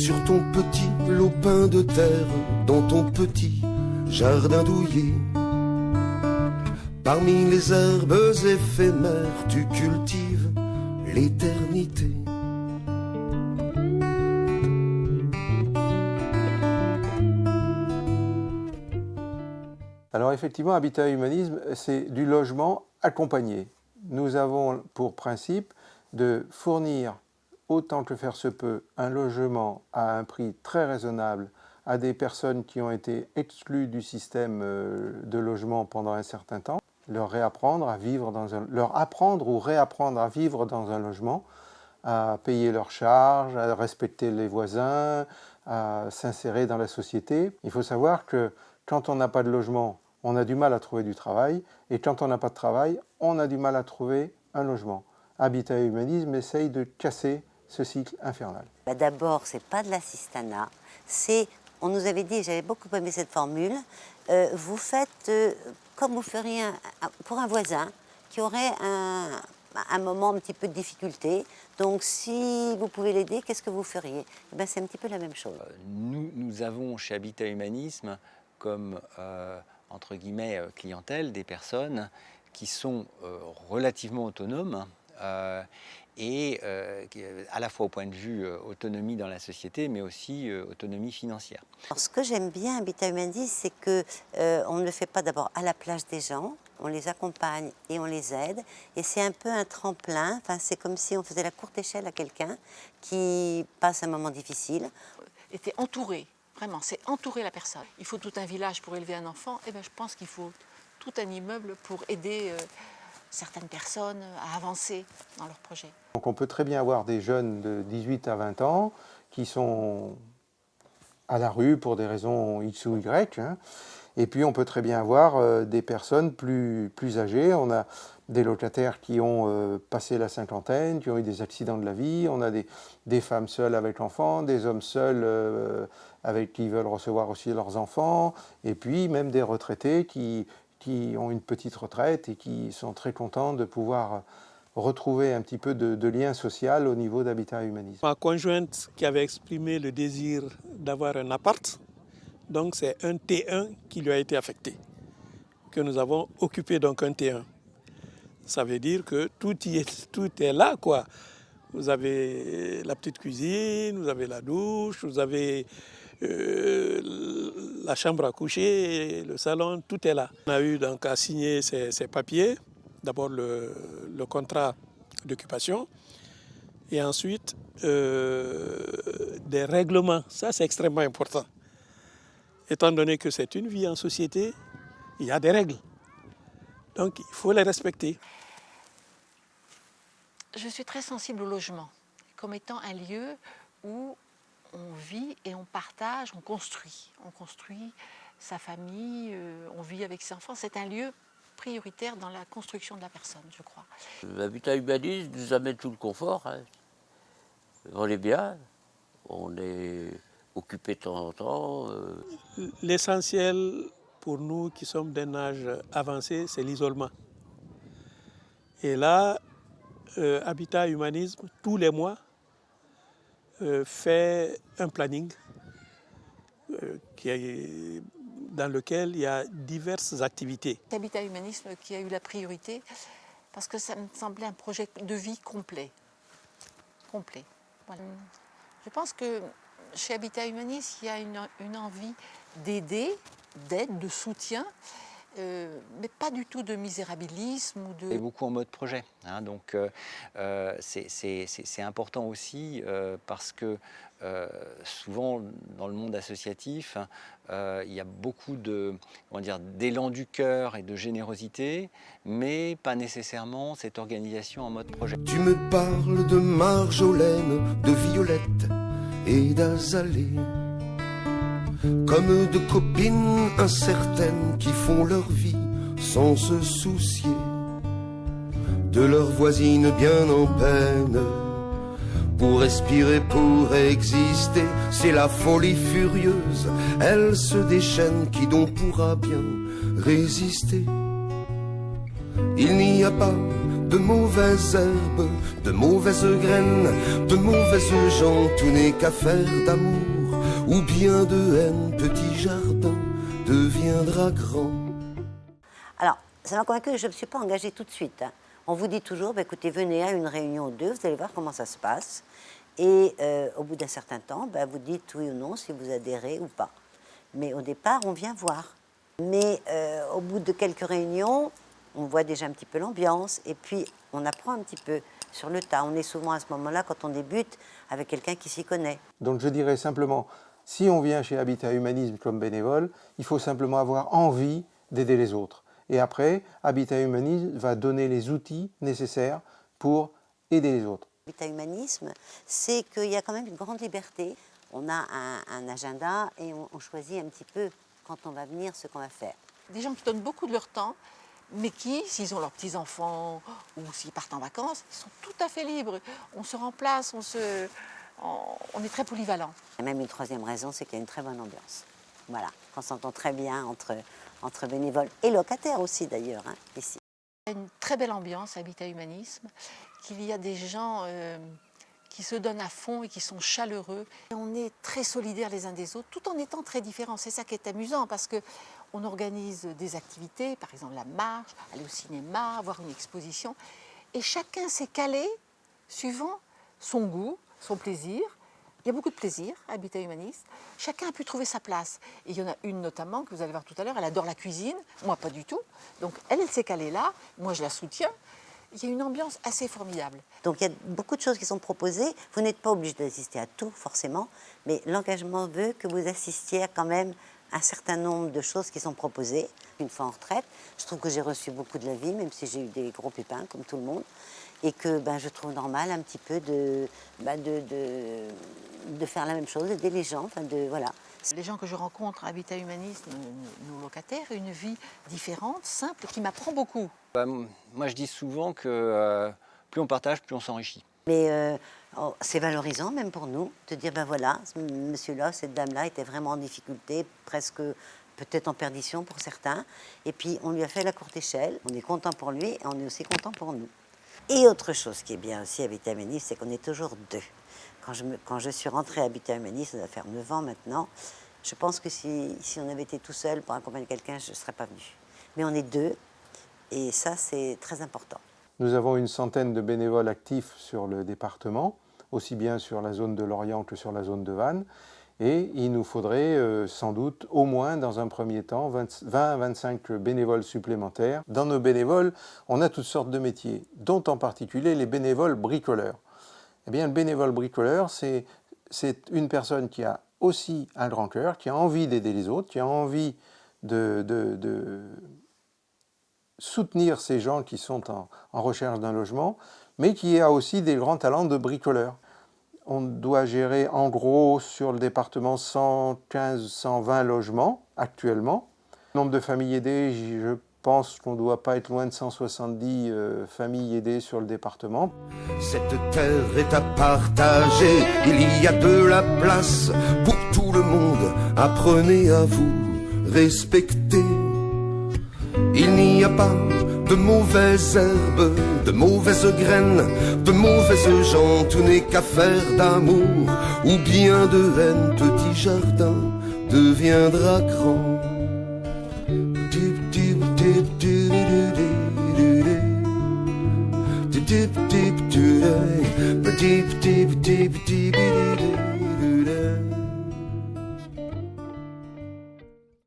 sur ton petit lopin de terre, dans ton petit jardin douillet. Parmi les herbes éphémères, tu cultives l'éternité. Alors effectivement, Habitat Humanisme, c'est du logement accompagné. Nous avons pour principe de fournir, autant que faire se peut, un logement à un prix très raisonnable à des personnes qui ont été exclues du système de logement pendant un certain temps, leur apprendre ou réapprendre à vivre dans un logement, à payer leurs charges, à respecter les voisins, à s'insérer dans la société. Il faut savoir que quand on n'a pas de logement, on a du mal à trouver du travail, et quand on n'a pas de travail, on a du mal à trouver un logement. Habitat et Humanisme essaye de casser ce cycle infernal. D'abord, ce n'est pas de l'assistanat, on nous avait dit, j'avais beaucoup aimé cette formule, vous faites comme vous feriez pour un voisin qui aurait un moment un petit peu de difficulté. Donc si vous pouvez l'aider, qu'est-ce que vous feriez? C'est un petit peu la même chose. Nous avons chez Habitat Humanisme comme, entre guillemets, clientèle, des personnes qui sont relativement autonomes, et à la fois au point de vue autonomie dans la société, mais aussi autonomie financière. Alors, ce que j'aime bien Habitat Humanisme, c'est qu'on ne le fait pas d'abord à la place des gens, on les accompagne et on les aide, et c'est un peu un tremplin, enfin, c'est comme si on faisait la courte échelle à quelqu'un qui passe un moment difficile. Était entouré, vraiment, c'est entourer la personne. Il faut tout un village pour élever un enfant, et je pense qu'il faut tout un immeuble pour aider certaines personnes à avancer dans leur projet. Donc on peut très bien avoir des jeunes de 18 à 20 ans qui sont à la rue pour des raisons X ou Y, hein. Et puis on peut très bien avoir des personnes plus âgées. On a des locataires qui ont passé la cinquantaine, qui ont eu des accidents de la vie. On a des femmes seules avec enfants, des hommes seuls qui veulent recevoir aussi leurs enfants, et puis même des retraités qui ont une petite retraite et qui sont très contents de pouvoir retrouver un petit peu de lien social au niveau d'Habitat Humanisme. Ma conjointe qui avait exprimé le désir d'avoir un appart, donc c'est un T1 qui lui a été affecté, que nous avons occupé donc un T1. Ça veut dire que tout est là, quoi. Vous avez la petite cuisine, vous avez la douche, vous avez la chambre à coucher, le salon, tout est là. On a eu donc à signer ces papiers, d'abord le contrat d'occupation, et ensuite des règlements. Ça, c'est extrêmement important. Étant donné que c'est une vie en société, il y a des règles. Donc, il faut les respecter. Je suis très sensible au logement, comme étant un lieu où on vit et on partage, on construit. On construit sa famille, on vit avec ses enfants. C'est un lieu prioritaire dans la construction de la personne, je crois. L'habitat humaniste nous amène tout le confort, hein. On est bien, on est occupé de temps en temps. L'essentiel pour nous qui sommes d'un âge avancé, c'est l'isolement. Et là, Habitat Humanisme, tous les mois, fait un planning dans lequel il y a diverses activités. Habitat Humanisme qui a eu la priorité parce que ça me semblait un projet de vie complet. Voilà. Je pense que chez Habitat Humanisme, il y a une envie d'aider, d'aide, de soutien, mais pas du tout de misérabilisme. Et beaucoup en mode projet, hein, donc c'est important aussi parce que souvent dans le monde associatif, il y a beaucoup d'élan du cœur et de générosité, mais pas nécessairement cette organisation en mode projet. Tu me parles de marjolaine, de violette et d'azalée, comme de copines incertaines qui font leur vie sans se soucier de leurs voisines bien en peine. Pour respirer, pour exister, c'est la folie furieuse. Elle se déchaîne, qui donc pourra bien résister? Il n'y a pas de mauvaises herbes, de mauvaises graines, de mauvaises gens, tout n'est qu'affaire d'amour, ou bien de haine, petit jardin deviendra grand. Alors, ça m'a convaincu que je ne me suis pas engagée tout de suite. Hein. On vous dit toujours, bah, écoutez, venez à une réunion ou deux, vous allez voir comment ça se passe. Et au bout d'un certain temps, bah, vous dites oui ou non si vous adhérez ou pas. Mais au départ, on vient voir. Mais au bout de quelques réunions, on voit déjà un petit peu l'ambiance et puis on apprend un petit peu sur le tas. On est souvent à ce moment-là, quand on débute, avec quelqu'un qui s'y connaît. Donc je dirais simplement, si on vient chez Habitat Humanisme comme bénévole, il faut simplement avoir envie d'aider les autres. Et après, Habitat Humanisme va donner les outils nécessaires pour aider les autres. Habitat Humanisme, c'est qu'il y a quand même une grande liberté. On a un agenda et on choisit un petit peu, quand on va venir, ce qu'on va faire. Des gens qui donnent beaucoup de leur temps, mais qui, s'ils ont leurs petits-enfants ou s'ils partent en vacances, ils sont tout à fait libres. On se remplace, on est très polyvalent. Il y a même une troisième raison, c'est qu'il y a une très bonne ambiance. Voilà, on s'entend très bien entre bénévoles et locataires aussi d'ailleurs, hein, ici. Il y a une très belle ambiance, Habitat Humanisme, qu'il y a des gens qui se donnent à fond et qui sont chaleureux. Et on est très solidaires les uns des autres, tout en étant très différents. C'est ça qui est amusant, parce qu'on organise des activités, par exemple la marche, aller au cinéma, voir une exposition. Et chacun s'est calé suivant son goût, son plaisir. Il y a beaucoup de plaisir à Habitat Humaniste. Chacun a pu trouver sa place. Et il y en a une notamment, que vous allez voir tout à l'heure, elle adore la cuisine, moi pas du tout. Donc elle s'est calée là, moi je la soutiens. Il y a une ambiance assez formidable. Donc il y a beaucoup de choses qui sont proposées. Vous n'êtes pas obligé d'assister à tout, forcément, mais l'engagement veut que vous assistiez à quand même un certain nombre de choses qui sont proposées. Une fois en retraite, je trouve que j'ai reçu beaucoup de la vie, même si j'ai eu des gros pépins, comme tout le monde, et que je trouve normal un petit peu de faire la même chose, d'aider les gens, voilà. Les gens que je rencontre à Habitat Humanisme, nos locataires, une vie différente, simple, qui m'apprend beaucoup. Moi, je dis souvent que plus on partage, plus on s'enrichit. Mais c'est valorisant même pour nous de dire, voilà, ce monsieur-là, cette dame-là était vraiment en difficulté, presque peut-être en perdition pour certains. Et puis, on lui a fait la courte échelle, on est content pour lui et on est aussi content pour nous. Et autre chose qui est bien aussi à Habitat Humanisme, c'est qu'on est toujours deux. Quand je suis rentrée à Habitat Humanisme, ça va faire 9 ans maintenant, je pense que si on avait été tout seul pour accompagner quelqu'un, je ne serais pas venue. Mais on est deux, et ça, c'est très important. Nous avons une centaine de bénévoles actifs sur le département, aussi bien sur la zone de Lorient que sur la zone de Vannes. Et il nous faudrait sans doute au moins, dans un premier temps, 20 à 25 bénévoles supplémentaires. Dans nos bénévoles, on a toutes sortes de métiers, dont en particulier les bénévoles bricoleurs. Eh bien, le bénévole bricoleur, c'est une personne qui a aussi un grand cœur, qui a envie d'aider les autres, qui a envie de soutenir ces gens qui sont en recherche d'un logement, mais qui a aussi des grands talents de bricoleur. On doit gérer en gros sur le département 115-120 logements actuellement. Le nombre de familles aidées, je pense qu'on ne doit pas être loin de 170 familles aidées sur le département. Cette terre est à partager, il y a de la place pour tout le monde. Apprenez à vous respecter. Il n'y a pas de mauvaises herbes, de mauvaises graines, de mauvaises gens, tout n'est qu'affaire d'amour, ou bien de haine, petit jardin deviendra grand. Deep, deep, deep,